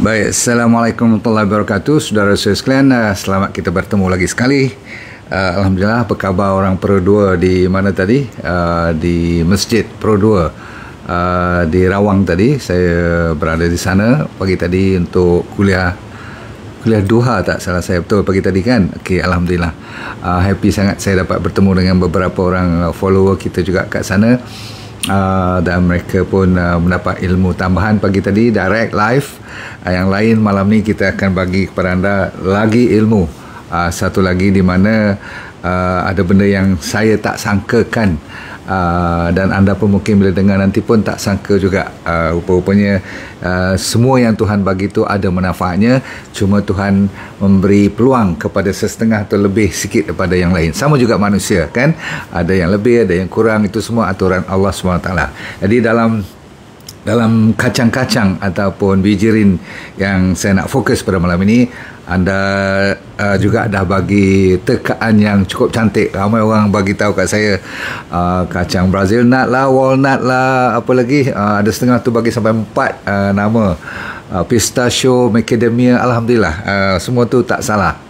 Baik, Assalamualaikum warahmatullahi wabarakatuh. Saudara-saudara sekalian, selamat kita bertemu lagi sekali. Alhamdulillah, apa khabar orang Pro 2 di mana tadi? Di Masjid Pro 2 di Rawang tadi. Saya berada di sana pagi tadi untuk kuliah duha, tak salah saya, betul pagi tadi kan? Okey, Alhamdulillah. Happy sangat saya dapat bertemu dengan beberapa orang follower kita juga kat sana. Dan mereka pun mendapat ilmu tambahan pagi tadi, direct live. Yang lain malam ni kita akan bagi kepada anda lagi ilmu, satu lagi di mana ada benda yang saya tak sangkakan, dan anda pun mungkin bila dengar nanti pun tak sangka juga. Rupa-rupanya semua yang Tuhan bagi tu ada manfaatnya, cuma Tuhan memberi peluang kepada setengah atau lebih sikit daripada yang lain. Sama juga manusia kan, ada yang lebih, ada yang kurang, itu semua aturan Allah SWT. Jadi dalam kacang-kacang ataupun bijirin yang saya nak fokus pada malam ini, anda juga dah bagi tekaan yang cukup cantik. Ramai orang bagi tahu kat saya, kacang Brazil nut lah, walnut lah, apa lagi, ada setengah tu bagi sampai 4 nama, pistachio, macadamia. Alhamdulillah, semua tu tak salah.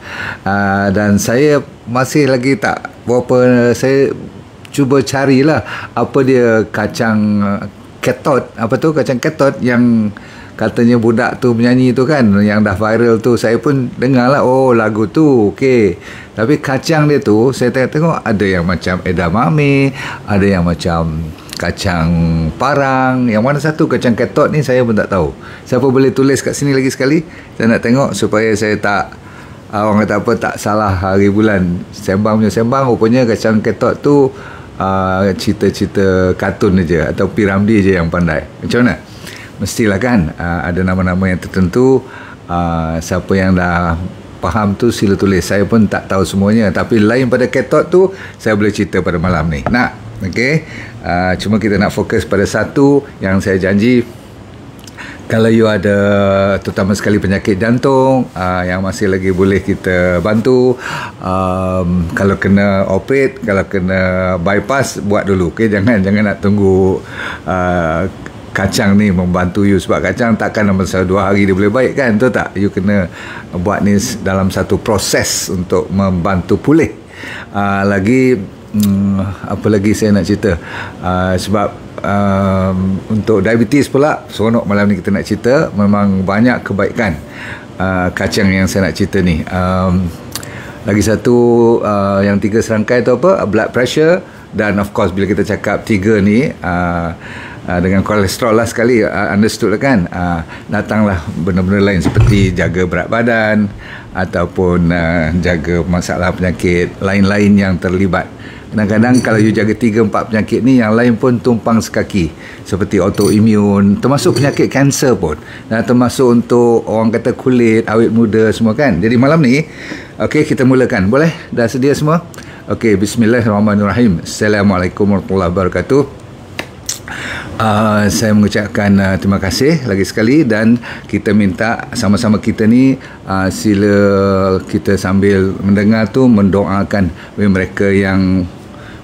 Dan saya masih lagi tak berapa, saya cuba carilah apa dia kacang ketot, apa tu kacang ketot yang katanya budak tu menyanyi tu kan, yang dah viral tu. Saya pun dengar lah, oh lagu tu okey, tapi kacang dia tu saya tengok ada yang macam edamame, ada yang macam kacang parang. Yang mana satu kacang ketot ni saya pun tak tahu. Siapa boleh tulis kat sini lagi sekali, saya nak tengok supaya saya tak, orang kata apa, tak salah hari bulan. Sembang punya sembang, rupanya kacang ketot tu cerita-cerita kartun aja atau Piramdi je yang pandai. Macam mana? Mestilah kan ada nama-nama yang tertentu. Siapa yang dah faham tu sila tulis. Saya pun tak tahu semuanya, tapi lain pada ketot tu saya boleh cerita pada malam ni. Nak? Okey. Cuma kita nak fokus pada satu yang saya janji. Kalau you ada terutama sekali penyakit jantung, yang masih lagi boleh kita bantu. Kalau kena operate, kalau kena bypass, buat dulu. Okay? Jangan nak tunggu kacang ni membantu you. Sebab kacang takkan dalam masa 2 hari dia boleh baik kan, betul tak? You kena buat ni dalam satu proses untuk membantu pulih. Apa lagi saya nak cerita, sebab untuk diabetes pula seronok malam ni kita nak cerita. Memang banyak kebaikan kacang yang saya nak cerita ni. Lagi satu, yang 3 serangkai tu apa, blood pressure. Dan of course bila kita cakap 3 ni, dengan kolesterol lah sekali, understood lah kan. Datanglah benda-benda lain seperti jaga berat badan ataupun jaga masalah penyakit lain-lain yang terlibat. Kadang-kadang kalau you jaga 3-4 penyakit ni, yang lain pun tumpang sekaki, seperti autoimmune, termasuk penyakit kanser pun, dan termasuk untuk orang kata kulit, awet muda semua kan. Jadi malam ni okey, kita mulakan. Boleh? Dah sedia semua? Okey, bismillahirrahmanirrahim. Assalamualaikum warahmatullahi wabarakatuh. Saya mengucapkan terima kasih lagi sekali, dan kita minta sama-sama kita ni, sila kita sambil mendengar tu mendoakan mereka yang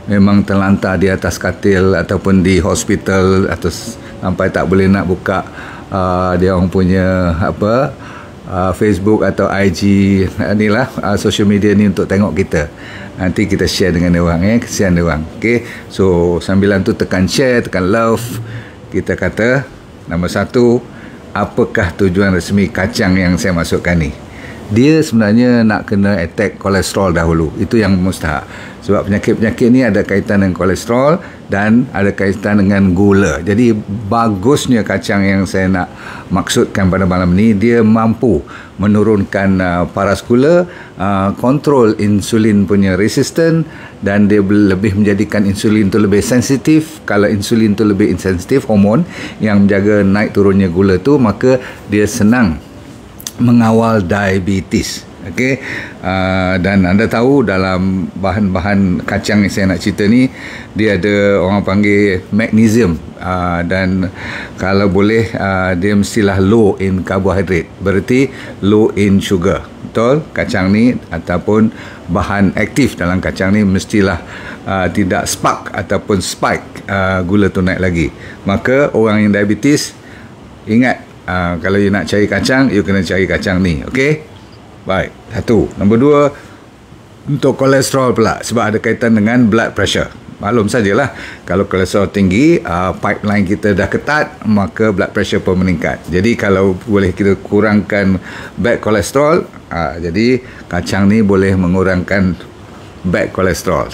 memang terlantar di atas katil ataupun di hospital, atau sampai tak boleh nak buka dia orang punya apa, Facebook atau IG ni lah, social media ni untuk tengok kita. Nanti kita share dengan dia orang, kesian dia orang. Okay? So sambilan tu tekan share, tekan love. Kita kata nombor 1, apakah tujuan resmi kacang yang saya masukkan ni? Dia sebenarnya nak kena attack kolesterol dahulu. Itu yang mustahak. Sebab penyakit-penyakit ni ada kaitan dengan kolesterol dan ada kaitan dengan gula. Jadi bagusnya kacang yang saya nak maksudkan pada malam ni, dia mampu menurunkan paras gula, kontrol insulin punya resisten, dan dia lebih menjadikan insulin tu lebih sensitif. Kalau insulin tu lebih insensitif, hormon yang menjaga naik turunnya gula tu, maka dia senang mengawal diabetes. Okey, dan anda tahu dalam bahan-bahan kacang yang saya nak cerita ni, dia ada orang panggil magnesium, dan kalau boleh dia mestilah low in carbohydrate, berarti low in sugar. Betul? Kacang ni ataupun bahan aktif dalam kacang ni mestilah tidak spark ataupun spike gula tu naik lagi. Maka orang yang diabetes, ingat Kalau you nak cari kacang, you kena cari kacang ni. Okey? Baik. Satu. Nombor dua, untuk kolesterol pula, sebab ada kaitan dengan blood pressure. Maklum sajalah, kalau kolesterol tinggi, pipeline kita dah ketat, maka blood pressure pun meningkat. Jadi kalau boleh kita kurangkan bad kolesterol, jadi kacang ni boleh mengurangkan bad kolesterol.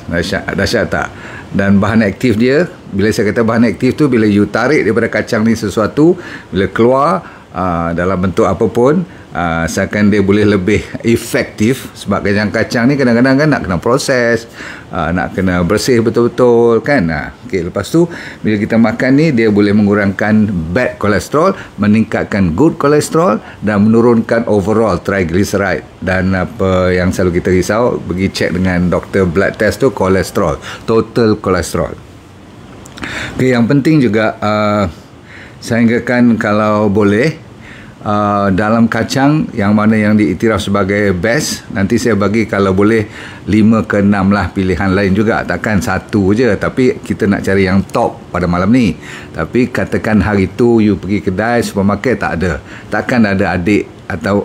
Dahsyat tak? Dan bahan aktif dia, bila saya kata bahan aktif tu, bila you tarik daripada kacang ni sesuatu, bila keluar dalam bentuk apa pun, seakan dia boleh lebih efektif. Sebab kacang-kacang ni kadang-kadang kan nak kena proses, nak kena bersih betul-betul kan. Okay, lepas tu bila kita makan ni, dia boleh mengurangkan bad kolesterol, meningkatkan good kolesterol dan menurunkan overall triglyceride. Dan apa yang selalu kita risau, pergi cek dengan doktor blood test tu, kolesterol, total kolesterol. Okay, yang penting juga saya ingatkan kalau boleh, dalam kacang yang mana yang diiktiraf sebagai best, nanti saya bagi kalau boleh 5 ke 6 lah pilihan lain juga, takkan satu je. Tapi kita nak cari yang top pada malam ni. Tapi katakan hari tu you pergi kedai supermarket, tak ada, takkan ada adik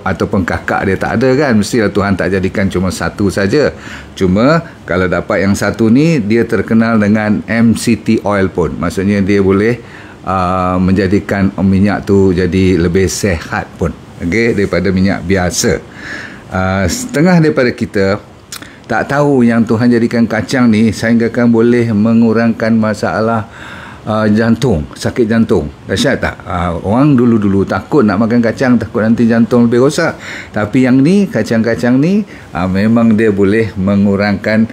ataupun kakak dia, tak ada kan. Mestilah Tuhan tak jadikan cuma satu saja. Cuma kalau dapat yang satu ni, dia terkenal dengan MCT oil pun, maksudnya dia boleh menjadikan minyak tu jadi lebih sehat pun, okay, daripada minyak biasa. Setengah daripada kita tak tahu yang Tuhan jadikan kacang ni sehingga boleh mengurangkan masalah jantung, sakit jantung. Dahsyat tak? Orang dulu-dulu takut nak makan kacang, takut nanti jantung lebih rosak. Tapi yang ni, kacang-kacang ni memang dia boleh mengurangkan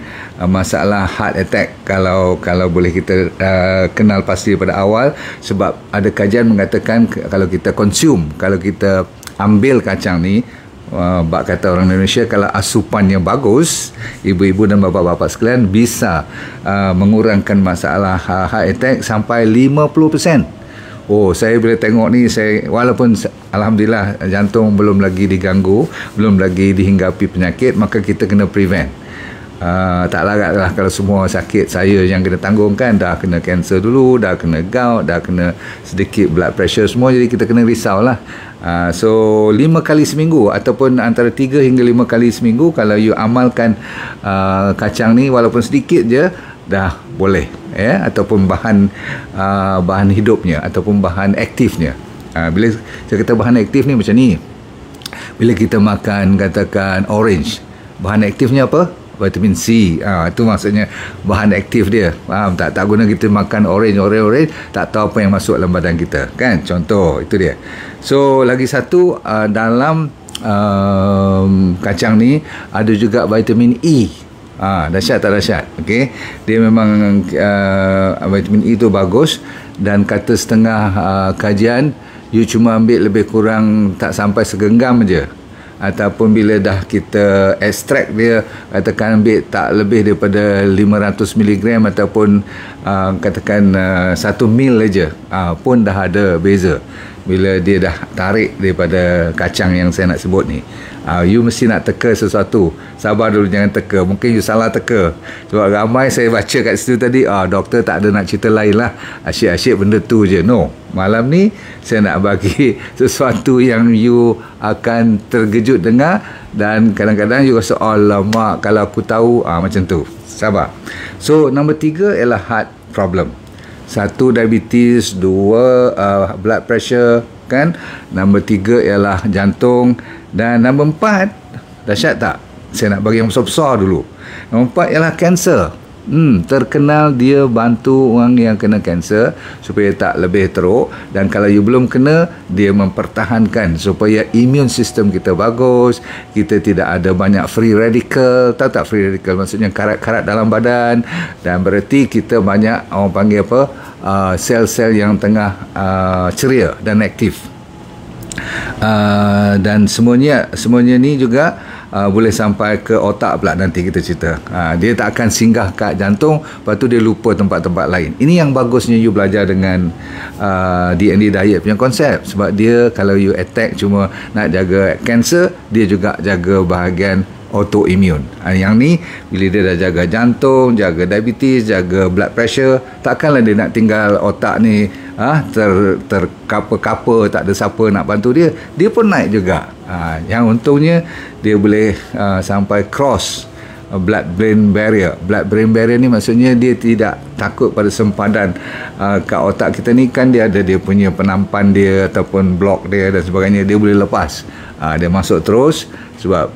masalah heart attack kalau boleh kita kenal pasti pada awal. Sebab ada kajian mengatakan kalau kita consume, kalau kita ambil kacang ni, bak kata orang Indonesia, kalau asupannya bagus, ibu-ibu dan bapa-bapa sekalian, bisa mengurangkan masalah heart attack sampai 50%. Oh, saya bila tengok ni, saya walaupun alhamdulillah jantung belum lagi diganggu, belum lagi dihinggapi penyakit, maka kita kena prevent. Tak larat lah kalau semua sakit saya yang kena tanggung kan. Dah kena kanser dulu, dah kena gout, dah kena sedikit blood pressure semua, jadi kita kena risau lah. So 5 kali seminggu ataupun antara 3 hingga 5 kali seminggu, kalau you amalkan kacang ni walaupun sedikit je, dah boleh ya. Ataupun bahan hidupnya ataupun bahan aktifnya. Bila saya kata bahan aktif ni macam ni, bila kita makan katakan orange, bahan aktifnya apa? Vitamin C. Itu maksudnya bahan aktif dia. Faham tak? Tak guna kita makan orange, tak tahu apa yang masuk dalam badan kita kan. Contoh itu dia. So lagi satu, dalam kacang ni ada juga vitamin E. Dahsyat tak dahsyat? Okay. Dia memang vitamin E tu bagus. Dan kata setengah kajian, you cuma ambil lebih kurang tak sampai segenggam je. Ataupun bila dah kita ekstrak dia, katakan ambil tak lebih daripada 500 mg ataupun katakan 1 mil aja, pun dah ada beza bila dia dah tarik daripada kacang yang saya nak sebut ni. You mesti nak teka sesuatu, sabar dulu, jangan teka. Mungkin you salah teka, sebab ramai saya baca kat situ tadi, doktor tak ada nak cerita lain lah, asyik-asyik benda tu je. No, malam ni saya nak bagi sesuatu yang you akan terkejut dengar. Dan kadang-kadang you rasa, alamak kalau aku tahu, macam tu. Sabar. So nombor 3 ialah heart problem. 1 diabetes, 2 blood pressure kan. Nombor 3 ialah jantung. Dan nombor 4, dahsyat tak? Saya nak bagi yang besar-besar dulu. Nombor 4 ialah kanser. Terkenal dia bantu orang yang kena kanser supaya tak lebih teruk. Dan kalau you belum kena, dia mempertahankan supaya immune system kita bagus, kita tidak ada banyak free radical. Tahu tak free radical? Maksudnya karat-karat dalam badan. Dan berarti kita banyak, orang panggil apa, sel-sel yang tengah ceria dan aktif. Dan semuanya ni juga boleh sampai ke otak pula, nanti kita cerita. Dia tak akan singgah kat jantung, lepas tu dia lupa tempat-tempat lain. Ini yang bagusnya you belajar dengan D&D diet punya konsep. Sebab dia kalau you attack cuma nak jaga kanser, dia juga jaga bahagian autoimmune. Yang ni bila dia dah jaga jantung, jaga diabetes, jaga blood pressure, takkanlah dia nak tinggal otak ni terkapa-kapa, tak ada siapa nak bantu dia pun naik juga. Yang untungnya dia boleh sampai cross blood brain barrier ni maksudnya dia tidak takut pada sempadan kat otak kita ni, kan dia ada dia punya penampan dia ataupun blok dia dan sebagainya, dia boleh lepas, dia masuk terus. Sebab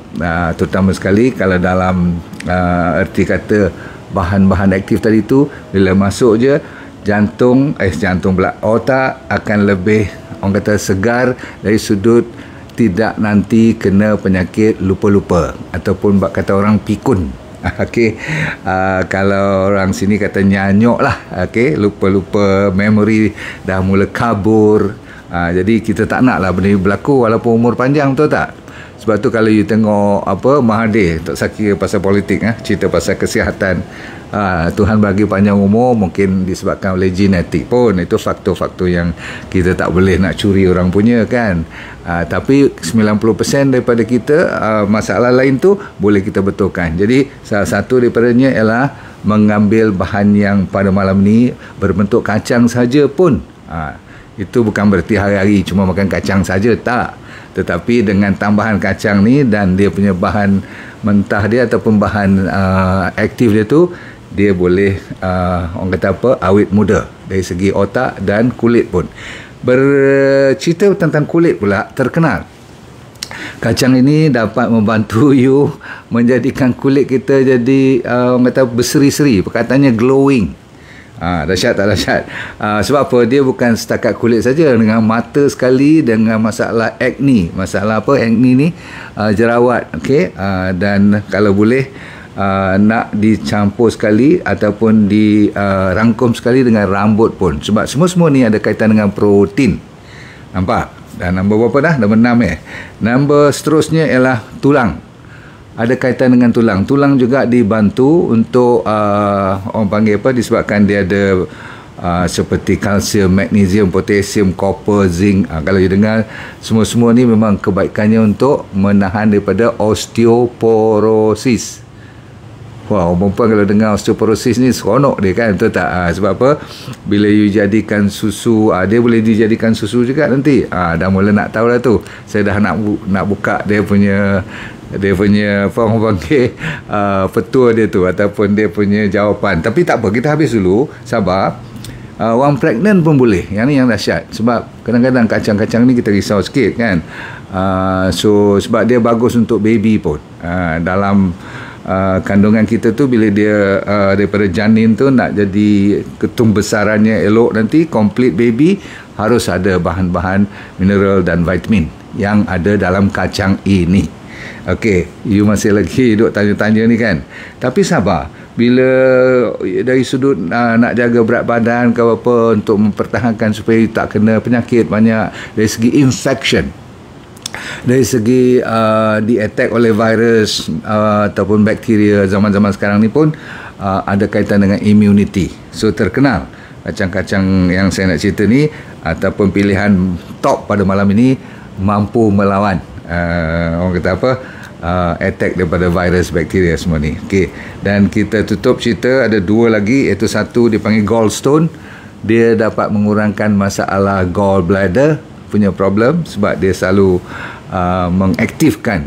terutama sekali kalau dalam erti kata bahan-bahan aktif tadi tu, bila masuk je jantung pula, otak akan lebih orang kata segar dari sudut tidak nanti kena penyakit lupa-lupa ataupun kata orang pikun. Okey, kalau orang sini kata nyanyok lah. Okey, lupa-lupa, memori dah mula kabur. Jadi kita tak nak lah benda ni berlaku walaupun umur panjang, betul tak? Sebab tu kalau you tengok Mahathir tak sakit pasal politik, cerita pasal kesihatan, Tuhan bagi panjang umur mungkin disebabkan oleh genetik pun. Itu faktor-faktor yang kita tak boleh nak curi orang punya, kan. Tapi 90% daripada kita masalah lain tu boleh kita betulkan. Jadi salah satu daripadanya ialah mengambil bahan yang pada malam ni berbentuk kacang saja pun. Itu bukan berarti hari-hari cuma makan kacang saja, tak. Tetapi dengan tambahan kacang ni dan dia punya bahan mentah dia ataupun bahan aktif dia tu, dia boleh orang kata awet muda dari segi otak dan kulit pun. Bercerita tentang kulit pula, terkenal kacang ini dapat membantu you menjadikan kulit kita jadi orang kata berseri-seri, perkataannya glowing. Dahsyat tak dahsyat? Sebab apa? Dia bukan setakat kulit saja, dengan mata sekali, dengan masalah acne. Masalah apa acne ni? Jerawat. Okey, dan kalau boleh nak dicampur sekali ataupun dirangkum sekali dengan rambut pun, sebab semua ni ada kaitan dengan protein. Nampak? Dan nombor berapa dah? Nombor 6 Nombor seterusnya ialah tulang. Ada kaitan dengan tulang. Tulang juga dibantu untuk orang panggil apa, disebabkan dia ada seperti kalsium, magnesium, potasium, copper, zinc. Kalau you dengar, semua-semua ni memang kebaikannya untuk menahan daripada osteoporosis. Wah, orang perempuan kalau dengar osteoporosis ni seronok dia, kan, betul tak? Sebab apa? Bila you jadikan susu, dia boleh dijadikan susu juga nanti. Dah mula nak tahu lah tu. Saya dah nak buka dia punya apa orang panggil petua dia tu ataupun dia punya jawapan. Tapi tak apa, kita habis dulu, sabar. Orang pregnant pun boleh. Yang ni yang dahsyat. Sebab kadang-kadang kacang-kacang ni kita risau sikit, kan. So sebab dia bagus untuk baby pun. Dalam kandungan kita tu, bila dia daripada janin tu nak jadi ketum besarannya elok nanti, complete baby, harus ada bahan-bahan mineral dan vitamin yang ada dalam kacang ini. Okey, you masih lagi duk tanya-tanya ni, kan. Tapi sabar. Bila dari sudut nak jaga berat badan ke apa, untuk mempertahankan supaya tak kena penyakit banyak, dari segi infection, dari segi di-attack oleh virus ataupun bakteria zaman-zaman sekarang ni pun ada kaitan dengan immunity. So terkenal kacang-kacang yang saya nak cerita ni ataupun pilihan top pada malam ini mampu melawan orang kata apa, attack daripada virus, bakteria semua ni. Okey, dan kita tutup cerita, ada dua lagi, iaitu satu dipanggil gallstone. Dia dapat mengurangkan masalah gallbladder punya problem, sebab dia selalu mengaktifkan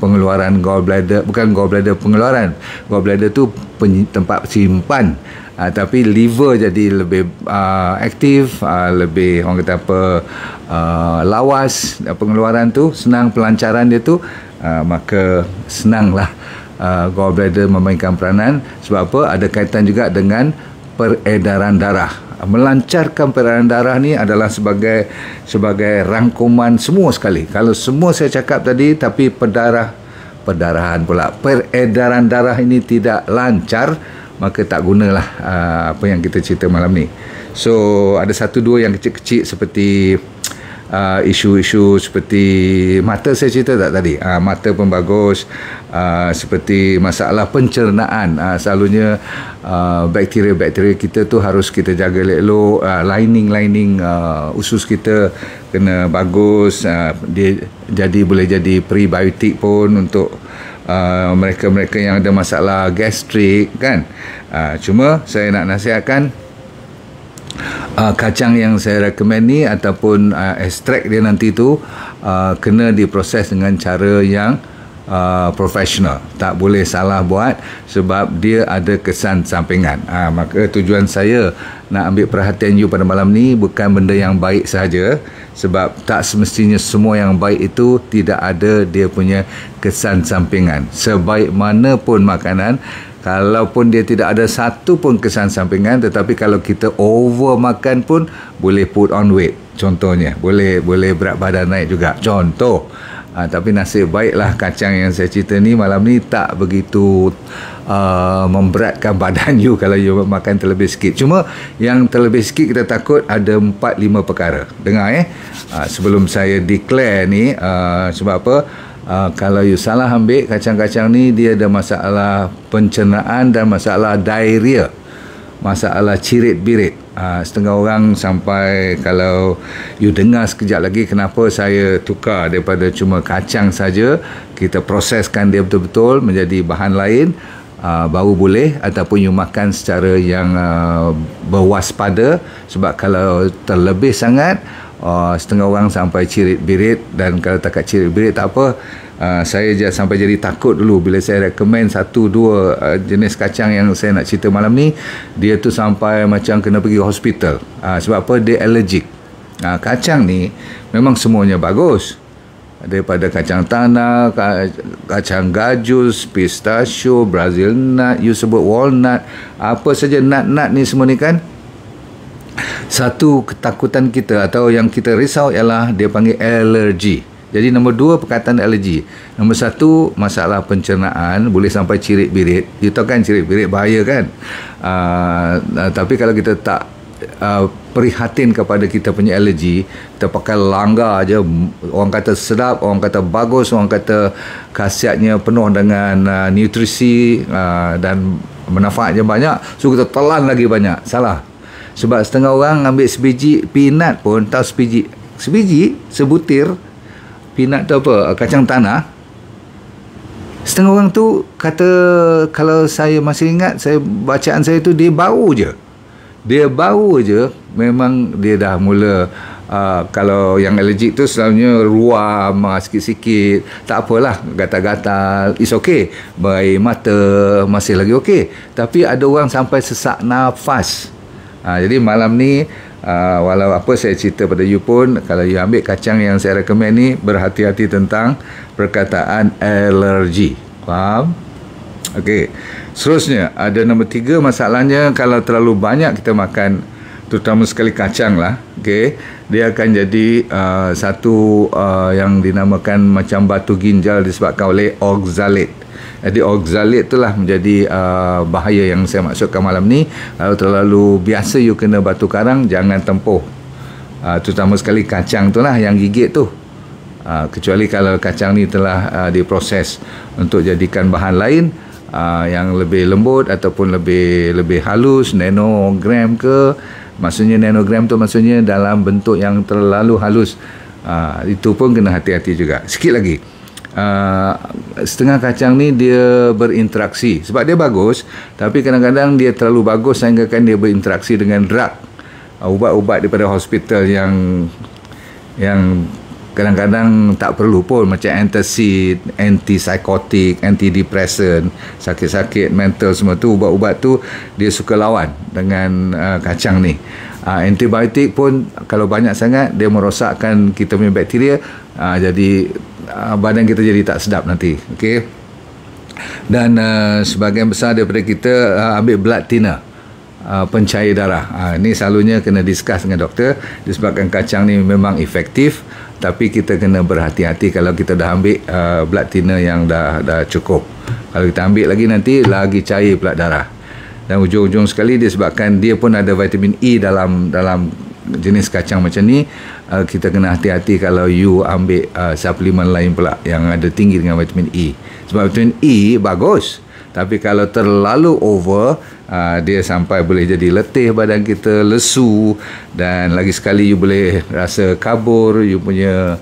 pengeluaran gallbladder, bukan gallbladder pengeluaran, gallbladder tu tempat simpan, tapi liver jadi lebih aktif, lebih orang kata apa, lawas pengeluaran tu, senang pelancaran dia tu, maka senanglah gallbladder memainkan peranan. Sebab apa? Ada kaitan juga dengan peredaran darah. Melancarkan peredaran darah ni adalah sebagai rangkuman semua sekali. Kalau semua saya cakap tadi, tapi peredaran darah ini tidak lancar, maka tak gunalah apa yang kita cerita malam ni. So ada satu dua yang kecil-kecil seperti isu-isu seperti mata, saya cerita tak tadi, mata pun bagus, seperti masalah pencernaan, selalunya bakteria-bakteria kita tu harus kita jaga elok, lining usus kita kena bagus, dia boleh jadi prebiotik pun untuk mereka-mereka yang ada masalah gastrik kan. Cuma saya nak nasihatkan, kacang yang saya recommend ni ataupun ekstrak dia nanti tu kena diproses dengan cara yang profesional. Tak boleh salah buat sebab dia ada kesan sampingan. Maka tujuan saya nak ambil perhatian you pada malam ni bukan benda yang baik sahaja, sebab tak semestinya semua yang baik itu tidak ada dia punya kesan sampingan. Sebaik mana pun makanan, kalaupun dia tidak ada satu pun kesan sampingan, tetapi kalau kita over makan pun boleh put on weight. Contohnya boleh berat badan naik juga, contoh. Tapi nasib baiklah kacang yang saya cerita ni malam ni tak begitu memberatkan badan you kalau you makan terlebih sikit. Cuma yang terlebih sikit kita takut ada 4-5 perkara. Dengar sebelum saya declare ni, sebab apa? Kalau you salah ambil kacang-kacang ni, dia ada masalah pencernaan dan masalah diarrhea, masalah cirit-birit. Setengah orang sampai, kalau you dengar sekejap lagi kenapa saya tukar daripada cuma kacang saja, kita proseskan dia betul-betul menjadi bahan lain, baru boleh, ataupun you makan secara yang berwaspada. Sebab kalau terlebih sangat, setengah orang sampai cirit-birit, dan kalau takat cirit-birit tak apa. Saya sampai jadi takut dulu bila saya recommend 1-2 jenis kacang yang saya nak cerita malam ni. Dia tu sampai macam kena pergi hospital. Sebab apa? Dia allergic. Kacang ni memang semuanya bagus, daripada kacang tanah, kacang gajus, pistachio, Brazil nut, you sebut walnut, apa saja nut-nut ni semua ni kan. Satu ketakutan kita atau yang kita risau ialah dia panggil alergi. Jadi nombor 2 perkataan alergi. Nombor 1 masalah pencernaan, boleh sampai cirit-birit. You tahu kan cirit-birit bahaya kan. Tapi kalau kita tak prihatin kepada kita punya alergi, kita pakai langgar aja, orang kata sedap, orang kata bagus, orang kata khasiatnya penuh dengan nutrisi dan manfaatnya banyak, so kita telan lagi banyak. Salah. Sebab setengah orang ambil sebiji peanut pun, tahu sebiji sebutir peanut tu apa, kacang tanah, setengah orang tu kata, kalau saya masih ingat, bacaan saya tu, dia bau je, memang dia dah mula. Kalau yang allergic tu selalunya ruam sikit-sikit, tak apalah, gatal-gatal, it's okay, baik mata masih lagi okay. Tapi ada orang sampai sesak nafas. Jadi malam ni, walau apa saya cerita pada you pun, kalau you ambil kacang yang saya recommend ni, berhati-hati tentang perkataan alergi. Faham? Okey. Seterusnya ada nombor 3, masalahnya kalau terlalu banyak kita makan, terutama sekali kacang lah, okey, dia akan jadi satu yang dinamakan macam batu ginjal disebabkan oleh oxalate. Jadi oxalate itulah menjadi bahaya yang saya maksudkan malam ni. Kalau terlalu biasa you kena batu karang, jangan tempuh. Terutama sekali kacang tu lah yang gigit tu. Kecuali kalau kacang ni telah diproses untuk jadikan bahan lain yang lebih lembut ataupun lebih halus, nanogram ke. Maksudnya nanogram tu maksudnya dalam bentuk yang terlalu halus. Itu pun kena hati-hati juga. Sikit lagi, setengah kacang ni dia berinteraksi, sebab dia bagus, tapi kadang-kadang dia terlalu bagus sehingga kan dia berinteraksi dengan drug, ubat-ubat daripada hospital yang kadang-kadang tak perlu pun, macam antacid, antipsychotic, antidepressant, sakit-sakit mental semua tu, ubat-ubat tu dia suka lawan dengan kacang ni. Antibiotik pun kalau banyak sangat dia merosakkan kita punya bakteria, jadi badan kita jadi tak sedap nanti. Okey. Dan sebahagian besar daripada kita ambil blood thinner, pencair darah. Ini selalunya kena discuss dengan doktor, disebabkan kacang ni memang efektif, tapi kita kena berhati-hati kalau kita dah ambil blood thinner yang dah cukup. Kalau kita ambil lagi nanti lagi cair pula darah. Dan ujung-ujung sekali disebabkan dia pun ada vitamin E dalam jenis kacang macam ni, kita kena hati-hati kalau you ambil suplemen lain pula yang ada tinggi dengan vitamin E. Sebab vitamin E bagus, tapi kalau terlalu over, dia sampai boleh jadi letih badan kita, lesu, dan lagi sekali you boleh rasa kabur, you punya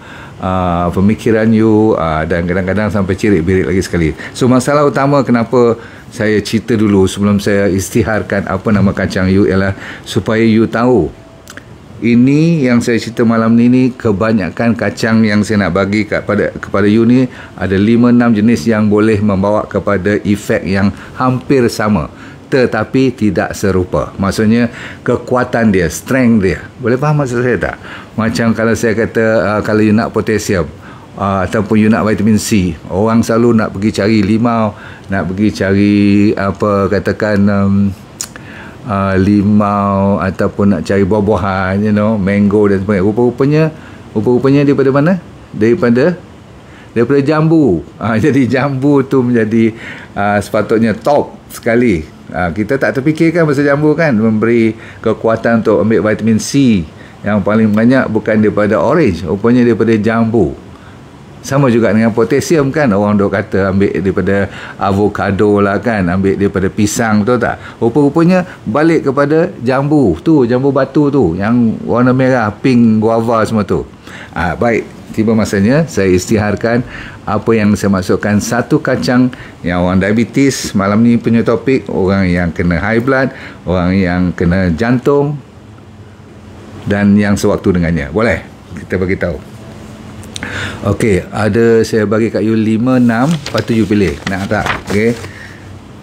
pemikiran you, dan kadang-kadang sampai cirit-birit lagi sekali. So masalah utama kenapa saya cerita dulu sebelum saya isytiharkan apa nama kacang you ialah supaya you tahu ini yang saya cerita malam ni kebanyakan kacang yang saya nak bagi kepada you ni ada 5-6 jenis yang boleh membawa kepada efek yang hampir sama tetapi tidak serupa. Maksudnya kekuatan dia, strength dia. Boleh faham maksud saya tak? Macam kalau saya kata kalau you nak potasium ataupun you nak vitamin C, orang selalu nak pergi cari limau, nak pergi cari apa katakan limau ataupun nak cari buah-buahan, mango dan sebagainya. Rupa-rupanya daripada mana? Daripada jambu. Jadi jambu tu menjadi sepatutnya top sekali. Kita tak terfikirkan pasal jambu kan, memberi kekuatan untuk ambil vitamin C yang paling banyak bukan daripada orange, rupanya daripada jambu. Sama juga dengan potasium kan, orang dok kata ambil daripada avocado lah kan, ambil daripada pisang, tu tak? Rupa-rupanya balik kepada jambu tu, jambu batu tu yang warna merah, pink, guava semua tu. Baik, tiba masanya saya isytiharkan apa yang saya masukkan satu kacang yang orang diabetes. Malam ni punya topik orang yang kena high blood, orang yang kena jantung dan yang sewaktu dengannya. Boleh kita bagi tahu. Okey, ada saya bagi kat you 5-6, lepas tu you pilih nak tak. Okey,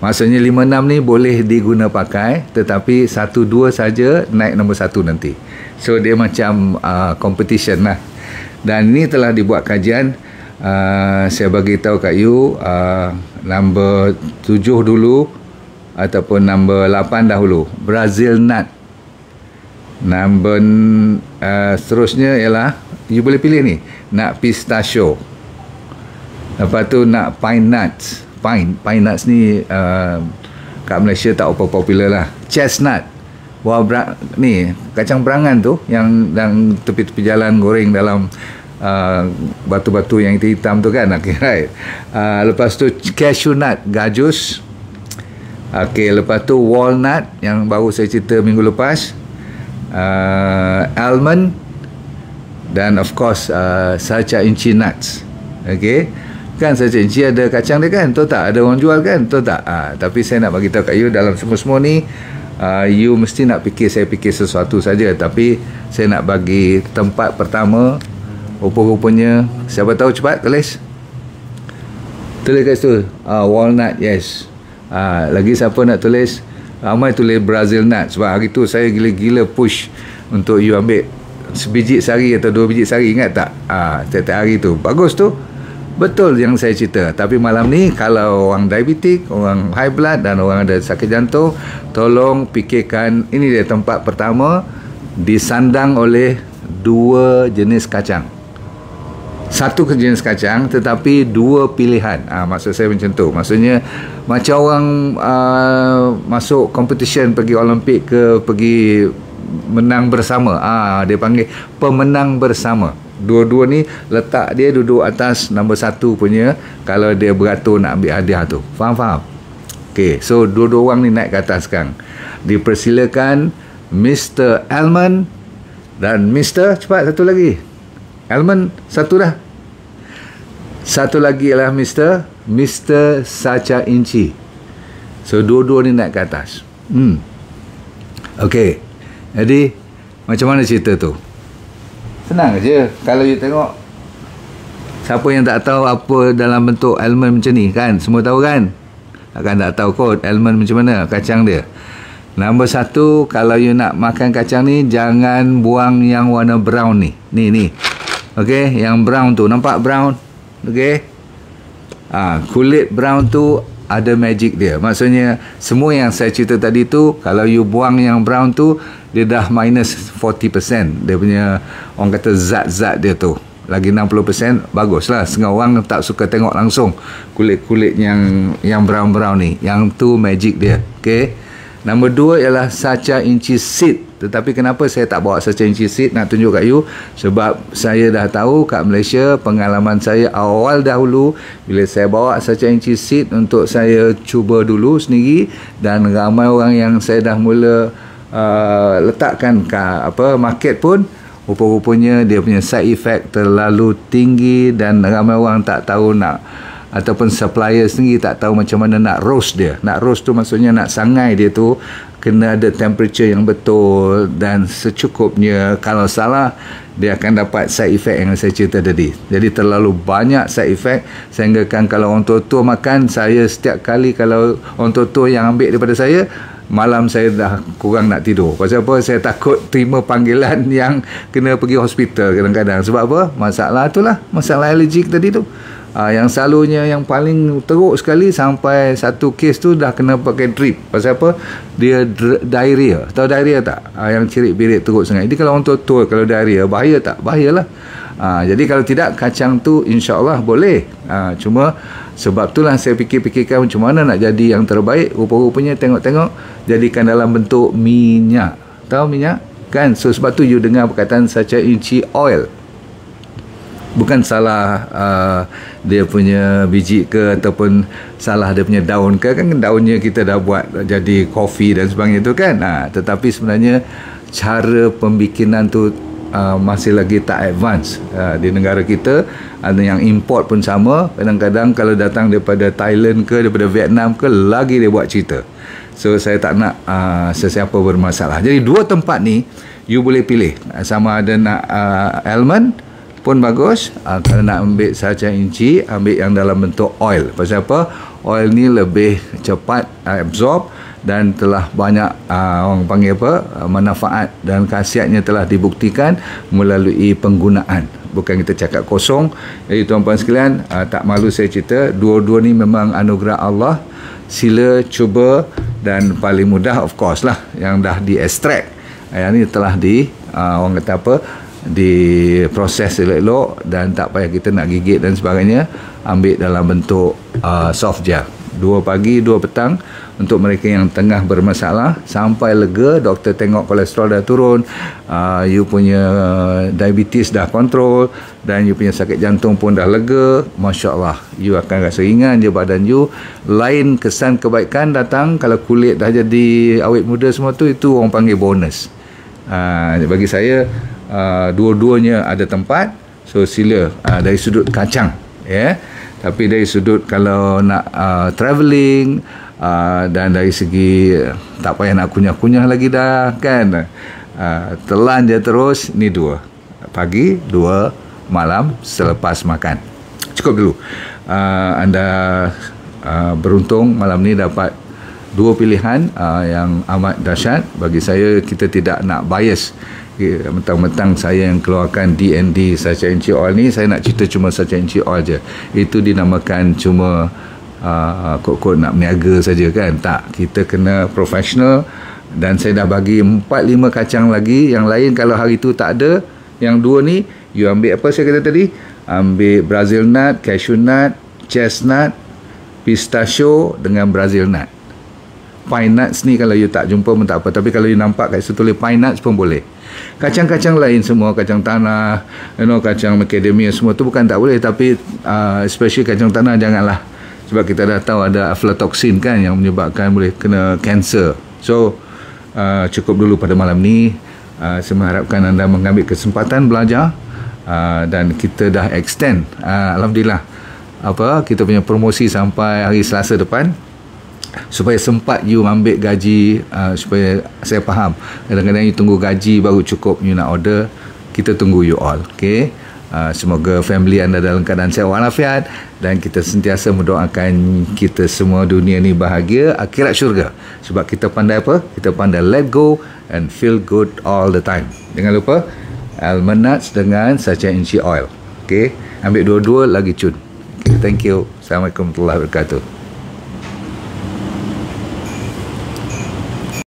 maksudnya 5-6 ni boleh diguna pakai, tetapi 1-2 saja naik nombor 1 nanti. So dia macam competition lah. Dan ini telah dibuat kajian. Saya bagi tahu kat you nombor 7 dulu ataupun nombor 8 dahulu, Brazil nut. Nombor seterusnya ialah you boleh pilih ni, nut pistachio. Lepas tu nut pine nuts. Pine nuts ni kat Malaysia tak apa popular lah. Chestnut, buah ni kacang berangan tu yang dalam tepi-tepi jalan goreng dalam batu-batu yang hitam tu kan. Okay, right. Lepas tu cashew nut, gajus. Okay, lepas tu walnut yang baru saya cerita minggu lepas, almond, dan of course sacha inci nuts. Okay, kan sacha inci ada kacang dia kan, tahu tak? Ada orang jual kan, tahu tak? Tapi saya nak bagi tahu kat you, dalam semua ni you mesti nak fikir saya fikir sesuatu saja, tapi saya nak bagi tempat pertama. Rupa-rupanya siapa tahu cepat tulis kat situ walnut. Yes. Lagi siapa nak tulis? Ramai tulis Brazil nut. Sebab hari tu saya gila-gila push untuk you ambil sebiji sehari atau 2 biji sehari, ingat tak? Setiap hari tu bagus tu, betul yang saya cerita. Tapi malam ni kalau orang diabetik, orang high blood dan orang ada sakit jantung, tolong fikirkan ini dia tempat pertama disandang oleh 2 jenis kacang. Satu jenis kacang tetapi 2 pilihan. Maksud saya macam tu. Maksudnya macam orang masuk competition, pergi Olimpik ke pergi menang bersama. Dia panggil pemenang bersama. Dua-dua ni letak dia duduk atas nombor 1 punya kalau dia beratur nak ambil hadiah tu. Faham? Okey, so dua-dua orang ni naik ke atas sekarang. Dipersilakan Mr. Almond dan Mr. cepat satu lagi. Almond satu dah. Satu lagi ialah Mr. Sacha Inci. So dua-dua ni naik ke atas. Okey. Jadi macam mana cerita tu? Senang je. Kalau you tengok, siapa yang tak tahu apa dalam bentuk almond macam ni kan? Semua tahu kan? Takkan tak tahu kot almond macam mana kacang dia. Nombor 1, kalau you nak makan kacang ni, jangan buang yang warna brown ni. Ni. Okey, yang brown tu, nampak brown? Okey. Kulit brown tu ada magic dia. Maksudnya semua yang saya cerita tadi tu, kalau you buang yang brown tu, dia dah minus 40%. Dia punya, orang kata zat-zat dia tu. Lagi 60%, baguslah. Setengah orang tak suka tengok langsung kulit-kulit yang brown-brown ni. Yang tu magic dia. Okey. Nombor 2 ialah Sacha Inci seed. Tetapi kenapa saya tak bawa Sacha Inci seed, nak tunjuk kat you, sebab saya dah tahu kat Malaysia, pengalaman saya awal dahulu bila saya bawa Sacha Inci seed untuk saya cuba dulu sendiri, dan ramai orang yang saya dah mula letakkan kat market pun, rupa-rupanya dia punya side effect terlalu tinggi dan ramai orang tak tahu nak, ataupun supplier sendiri tak tahu macam mana nak roast dia. Nak roast tu maksudnya nak sangai dia tu kena ada temperature yang betul dan secukupnya. Kalau salah, dia akan dapat side effect yang saya cerita tadi. Jadi terlalu banyak side effect sehingga kan kalau orang tua-tua makan, saya setiap kali kalau orang tua-tua yang ambil daripada saya, malam saya dah kurang nak tidur. Pasal apa? Saya takut terima panggilan yang kena pergi hospital kadang-kadang. Sebab apa? Masalah itulah, masalah allergic tadi tu. Yang selalunya yang paling teruk sekali sampai satu kes tu dah kena pakai drip. Pasal apa? Dia diarrhea. Tahu diarrhea tak? Yang cirit-birit teruk sangat. Jadi kalau orang tua-tua kalau diarrhea, bahaya tak? Bahayalah. Jadi kalau tidak, kacang tu insya-Allah boleh. Cuma sebab itulah saya fikir-fikirkan macam mana nak jadi yang terbaik. Rupa-rupanya tengok-tengok jadikan dalam bentuk minyak. Tahu minyak? Kan? So sebab tu you dengar perkataan sacha inci oil. Bukan salah dia punya biji ke ataupun salah dia punya daun ke. Kan daunnya kita dah buat jadi kopi dan sebagainya tu kan. Tetapi sebenarnya cara pembikinan tu masih lagi tak advance. Di negara kita ada yang import pun sama. Kadang-kadang kalau datang daripada Thailand ke daripada Vietnam ke, lagi dia buat cerita. So saya tak nak sesiapa bermasalah. Jadi dua tempat ni you boleh pilih. Sama ada nak almond pun bagus. Kalau nak ambil sacha inci, ambil yang dalam bentuk oil. Pasal apa? Oil ni lebih cepat absorb dan telah banyak orang panggil apa, manfaat dan khasiatnya telah dibuktikan melalui penggunaan. Bukan kita cakap kosong. Jadi tuan-tuan sekalian, tak malu saya cerita, dua-dua ni memang anugerah Allah. Sila cuba, dan paling mudah of course lah yang dah di extract. Yang ni telah orang kata apa, diproses elok-elok dan tak payah kita nak gigit dan sebagainya. Ambil dalam bentuk soft gel. 2 pagi 2 petang untuk mereka yang tengah bermasalah sampai lega. Doktor tengok kolesterol dah turun, you punya diabetes dah kontrol, dan you punya sakit jantung pun dah lega. Masya Allah, you akan rasa ringan je badan you. Lain kesan kebaikan datang kalau kulit dah jadi awet muda semua tu, itu orang panggil bonus. Bagi saya dua-duanya ada tempat. So sila dari sudut kacang, tapi dari sudut kalau nak travelling, dan dari segi tak payah nak kunyah-kunyah lagi dah kan, telan je terus. Ni 2 pagi 2 malam selepas makan, cukup dulu. Anda beruntung malam ni dapat 2 pilihan yang amat dahsyat. Bagi saya, kita tidak nak bias mentang-mentang saya yang keluarkan D&D sacha inci oil ni, saya nak cerita cuma sacha inci oil je. Itu dinamakan cuma kod-kod nak berniaga saja kan. Tak, kita kena profesional. Dan saya dah bagi 4-5 kacang lagi. Yang lain kalau hari tu tak ada, yang 2 ni you ambil apa saya kata tadi, ambil Brazil nut, cashew nut, chestnut, pistachio dengan Brazil nut. Pine nuts ni kalau you tak jumpa pun tak apa, tapi kalau you nampak kat situ tulis pine nuts pun boleh. Kacang-kacang lain semua, kacang tanah, kacang macadamia, semua tu bukan tak boleh, tapi especially kacang tanah janganlah, sebab kita dah tahu ada aflatoxin kan yang menyebabkan boleh kena kanser. So cukup dulu pada malam ni. Saya mengharapkan anda mengambil kesempatan belajar, dan kita dah extend, alhamdulillah, kita punya promosi sampai hari Selasa depan, supaya sempat you ambil gaji. Supaya saya faham kadang-kadang you tunggu gaji baru cukup you nak order. Kita tunggu you all. Okay, semoga family anda dalam keadaan sihat walafiat, dan kita sentiasa mendoakan kita semua dunia ni bahagia, akhirat syurga. Sebab kita pandai apa? Kita pandai let go and feel good all the time. Jangan lupa almond nuts dengan sacha inci oil. Okay, ambil dua-dua lagi cun. Okay, thank you. Assalamualaikum warahmatullahi wabarakatuh.